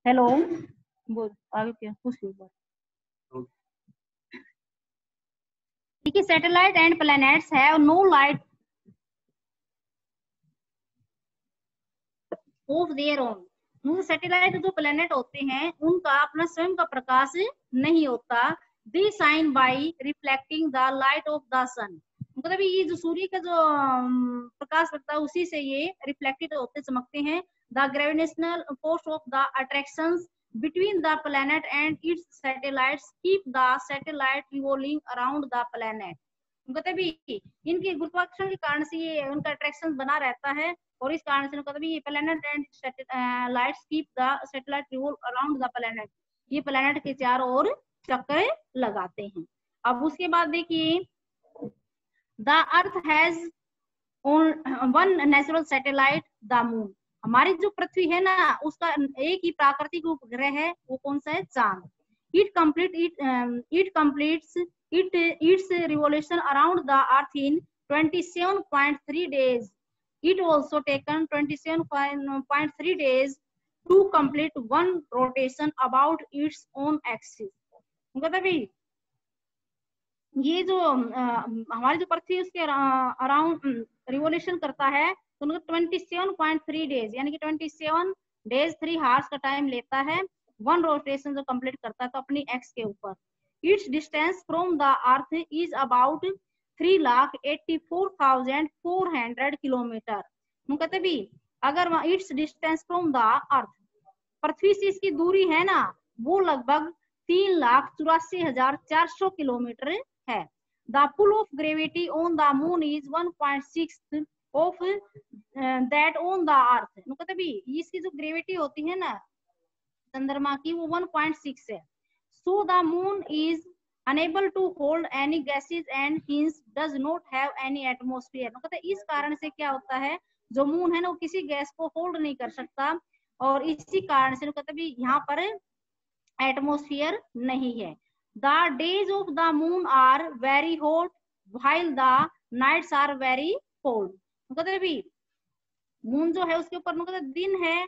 Hello, बोल आगे क्या पूछ लो। देखिए, satellite and planets have no light of their own. Satellite जो प्लैनेट होते हैं उनका अपना स्वयं का प्रकाश नहीं होता। They shine by reflecting the light of the sun. मतलब ये जो सूर्य का जो प्रकाश पड़ता है उसी से ये रिफ्लेक्टेड होते चमकते हैं। The gravitational force of the attractions between the planet and its satellites keep the satellite revolving around the planet। मतलब इनके गुरुत्वाकर्षण के कारण से ये उनका अट्रैक्शन बना रहता है और इस कारण से मतलब ये planet and lights keep the satellite revolve around the planet. ये प्लैनेट के चारों ओर चक्कर लगाते हैं। अब उसके बाद देखिए, the earth has one natural satellite the moon. हमारी जो पृथ्वी है ना उसका एक ही प्राकृतिक उपग्रह है, वो कौन सा है? चांद। It completes its revolution around the earth in 27.3 days। it also taken 27.3 days to complete one rotation about its own axis। मतलब ये जो हमारी जो पृथ्वी है उसके अराउंड रिवोल्यूशन करता है तो उनको 27.3 डेज यानी कि 27 डेज 3 हार्स का टाइम लेता है वन रोटेशन जो कंप्लीट करता है तो अपनी एक्स के ऊपर। Its distance from the earth is about 3,84,400 kilometre. कहते भी अगर its distance from the earth, पृथ्वी से इसकी दूरी है ना वो लगभग 3,84,400 किलोमीटर है। The pull of gravity on the moon is 1.6 of that on the earth. मतलब इसकी जो ग्रेविटी होती है ना चंद्रमा की वो 1.6 है। So the moon is unable to hold any gases and hence does not have any atmosphere. मतलब इस कारण से क्या होता है, जो मून है ना वो किसी गैस को होल्ड नहीं कर सकता और इसी कारण से मतलब यहाँ पर एटमॉस्फेयर नहीं है। The days of the moon are very hot while the nights are very cold. मतलब मून जो है उसके ऊपर मतलब दिन है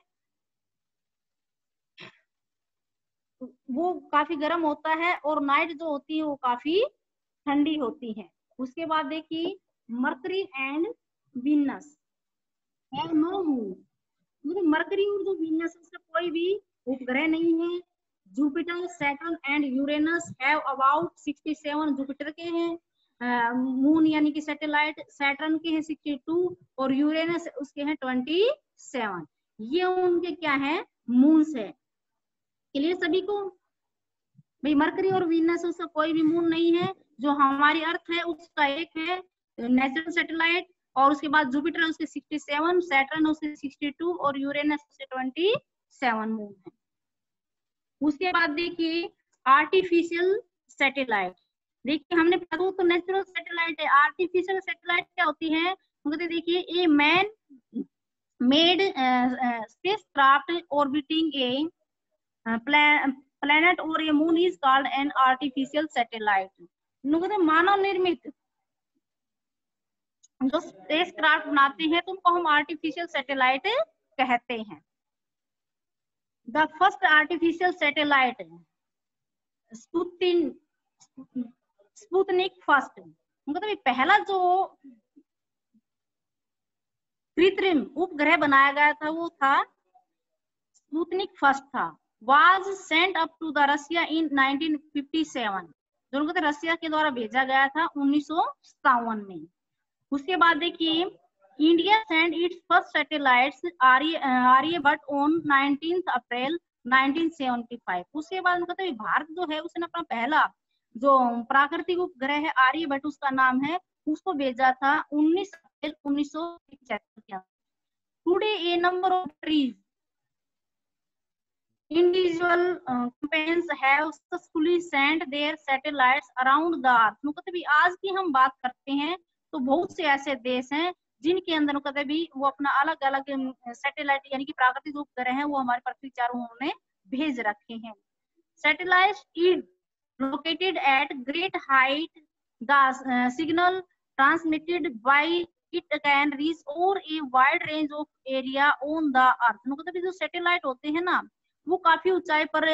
वो काफी गर्म होता है और नाइट जो होती है वो काफी ठंडी होती है। उसके बाद देखिए, Mercury and Venus have no moon. मतलब मरकरी और जो वीनस उसका कोई भी उपग्रह नहीं है। Jupiter, Saturn and Uranus have about 67। Jupiter के हैं मून यानी कि सैटेलाइट, सैटर्न के हैं 62 और यूरेनस उसके हैं 27। ये उनके क्या है? मून्स है। क्लियर सभी को? भाई मरकरी और वीनस उसका कोई भी मून नहीं है। जो हमारी अर्थ है उसका एक है नेचुरल सैटेलाइट और उसके बाद जुपिटर उसके 67, सैटर्न उसके 62 और यूरेनस उसके 27 मून है। उसके बाद देखिए आर्टिफिशियल सैटेलाइट। देखिए हमने पढ़ा तो नेचुरल सैटेलाइट है। आर्टिफिशियल सैटेलाइट क्या होती है? देखिए a man made spacecraft orbiting a planet और a moon is called an artificial satellite. मानव निर्मित जो स्पेसक्राफ्ट बनाते हैं तो उनको हम आर्टिफिशियल सैटेलाइट कहते हैं। The first artificial satellite Sputnik first. मतलब पहला जो कृत्रिम उपग्रह बनाया गया था वो था स्पुतनिक फर्स्ट था। Was sent up to the Russia in 1957। जो रशिया के द्वारा भेजा गया था 1957 में। उसके बाद देखिए India sent its first satellites Aryabhata on 19 April 1975। उसके बाद मतलब भारत जो है उसने अपना पहला जो प्राकृतिक उपग्रह है आर्यभट्ट उसका नाम है उसको भेजा था 19 April 1975। Today A number of trees individual companies have successfully sent their satellites around the earth। मतलब आज की हम बात करते हैं तो बहुत से ऐसे देश हैं जिनके अंदर कभी वो अपना अलग अलग सैटेलाइट यानी कि प्राकृतिक उपग्रह हैं वो हमारे पृथ्वी चारों ओर भेज रखे हैं। Satellite is located at great height. The signal transmitted by it can reach over a wide range of area on the earth. मतलब जो सैटेलाइट होते हैं ना वो काफी ऊंचाई पर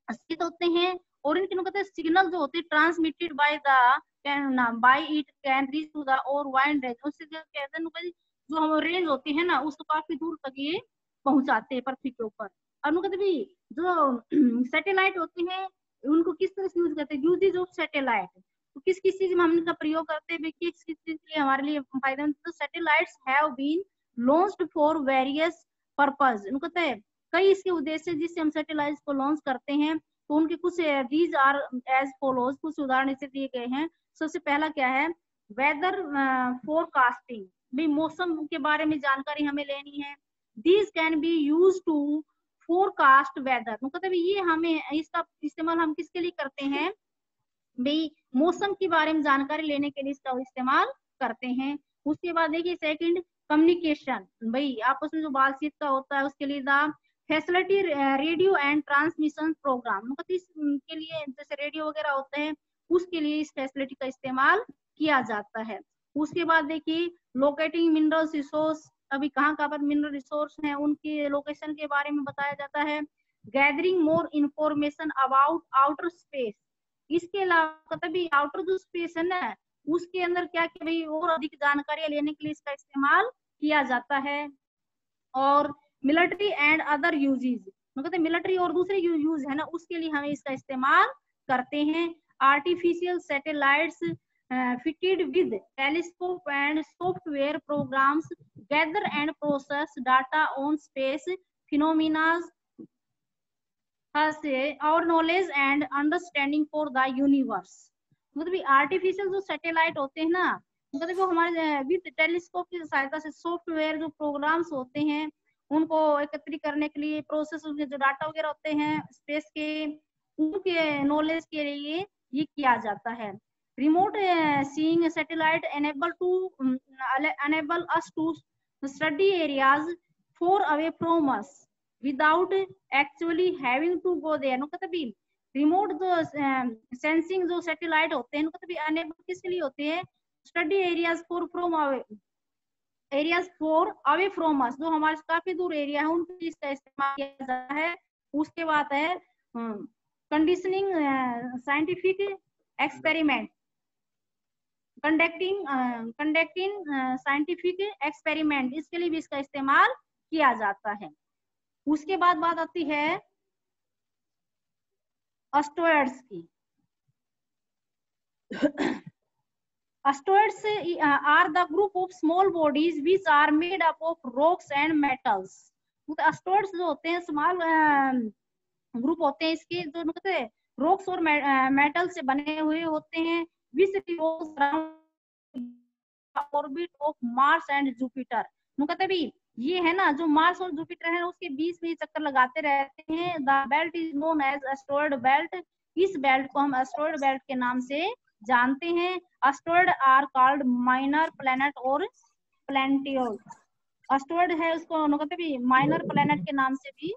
स्थित होते हैं, और इनके कहते हैं सिग्नल जो होते हैं transmitted by the by it can reach to the और वाइड रेंज, उससे जो कहते हैं जो हम रेंज होती है ना उसको काफी दूर तक ये पहुंचाते हैं पृथ्वी के ऊपर। और कहते भी जो सैटेलाइट होते हैं उनको किस तरह से यूज करते हैं, यूजेज ऑफ सैटेलाइट, तो किस किस चीज में हम इनका प्रयोग करते हैं, किस किस चीज के लिए हमारे लिए फायदेमंद, तो satellites have been launched for various purpose, कहते हैं कई इसके उद्देश्य जिससे हम सैटेलाइट को लॉन्च करते हैं, तो उनके कुछ दीज आर एज फॉलोज, कुछ उदाहरण इसे दिए गए हैं। सबसे पहला क्या है, वेदर फोरकास्टिंग, भाई मौसम के बारे में जानकारी हमें लेनी है। These can be use to forecast weather, मतलब ये हमें इसका इस्तेमाल हम किसके लिए करते हैं, भाई मौसम के बारे में जानकारी लेने के लिए इसका इस्तेमाल करते हैं। उसके बाद देखिए सेकंड, कम्युनिकेशन, भाई आपस में जो बातचीत का होता है उसके लिए the facility radio and transmission program, मतलब इसके लिए जैसे रेडियो वगैरह होते हैं उसके लिए इस फैसिलिटी का इस्तेमाल किया जाता है। उसके बाद देखिए लोकेटिंग मिनरल रिसोर्स, अभी कहाँ कहाँ पर मिनरल रिसोर्स हैं उनके लोकेशन के बारे में बताया जाता है। Gathering more information about outer space, इसके अलावा कभी आउटर जो स्पेस है ना उसके अंदर क्या क्या भाई और अधिक जानकारी लेने के लिए इसका इस्तेमाल किया जाता है। और मिलिट्री एंड अदर यूजेज, मतलब मिलिट्री और दूसरे यूज है ना उसके लिए हमें इसका इस्तेमाल करते हैं। Artificial satellites fitted with telescope and software programs gather and process data on space phenomena से और knowledge and understanding for the universe, मतलब आर्टिफिशियल जो सैटेलाइट होते हैं ना, मतलब वो हमारे विद टेलीस्कोप की सहायता से सॉफ्टवेयर जो प्रोग्राम्स होते हैं उनको एकत्रित करने के लिए, प्रोसेस जो डाटा वगैरह होते हैं स्पेस के उनके नॉलेज के लिए ये किया जाता है। Remote seeing satellite enable us to study areas far away from us without actually having to go there, मतलब भी रिमोट जो सेंसिंग जो सैटेलाइट होते हैं मतलब भी अनेबल किसके लिए होते हैं, study areas for from areas for away from us, जो हमारे काफी दूर एरिया है उनके इसका इस्तेमाल किया जाता है। उसके बाद है conditioning scientific experiment, conducting scientific experiment, इसके लिए भी इसका इस्तेमाल किया जाता है। उसके बाद बात आती है एस्टेरॉइड्स की। Asteroids are the group of small bodies which are made up of rocks and metals, मतलब एस्टेरॉइड्स जो होते हैं स्मॉल ग्रुप होते हैं इसके जो मतलब रॉक्स और मेटल से बने हुए होते हैं, विच revolves around orbit of Mars and Jupiter, मतलब भी ये है ना जो मार्स और जुपिटर है उसके बीच में चक्कर लगाते रहते हैं। The belt is known as asteroid belt, इस बेल्ट को हम एस्टेरॉइड बेल्ट के नाम से जानते हैं। Asteroid are called minor planet और प्लैनेटियोल, एस्टेरॉइड है उसको कहते भी माइनर प्लैनेट के नाम से भी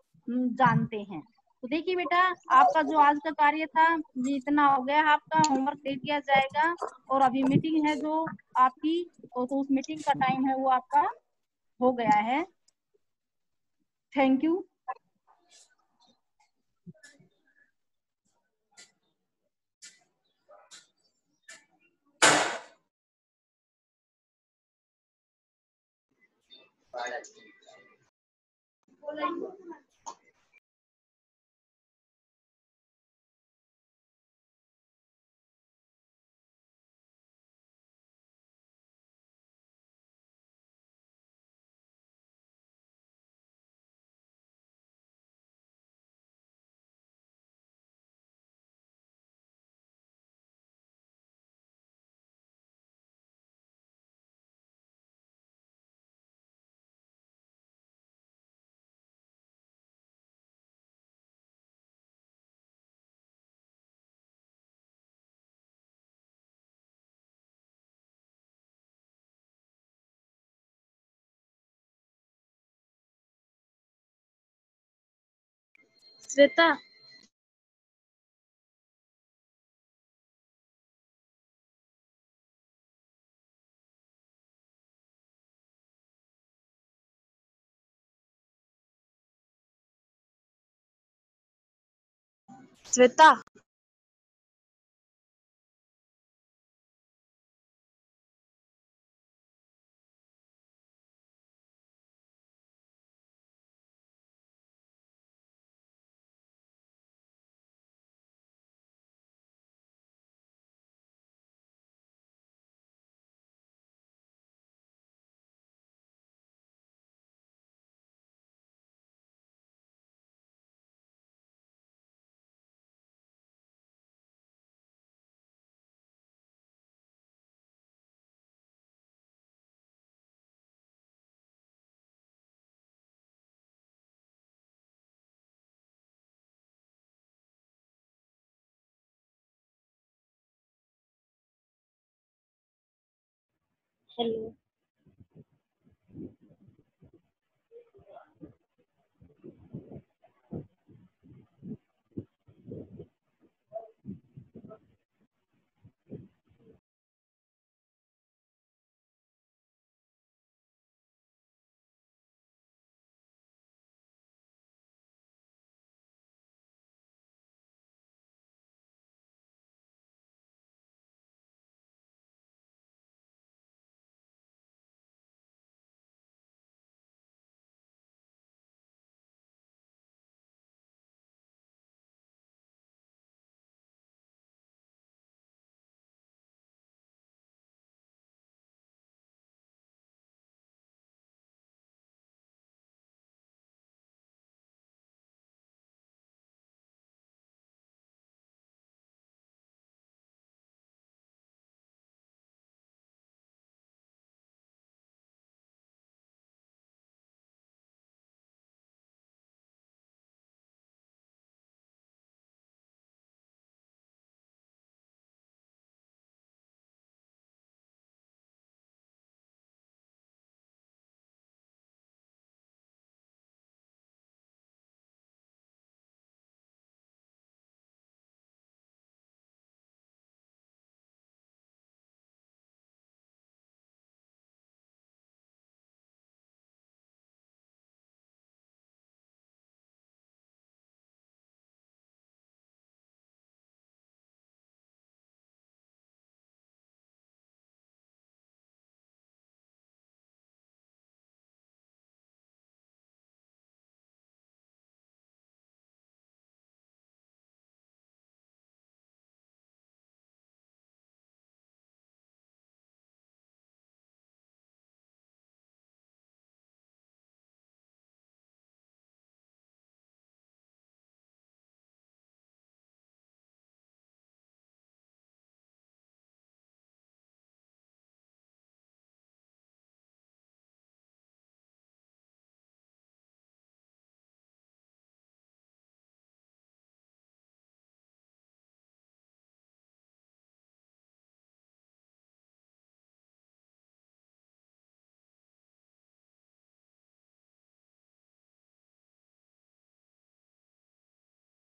जानते हैं। तो देखिए बेटा आपका जो आज का कार्य था ये इतना हो गया, आपका होमवर्क दे दिया जाएगा और अभी मीटिंग है जो आपकी, तो उस मीटिंग का टाइम है वो आपका हो गया है। Thank you. Shweta Shweta. Hello.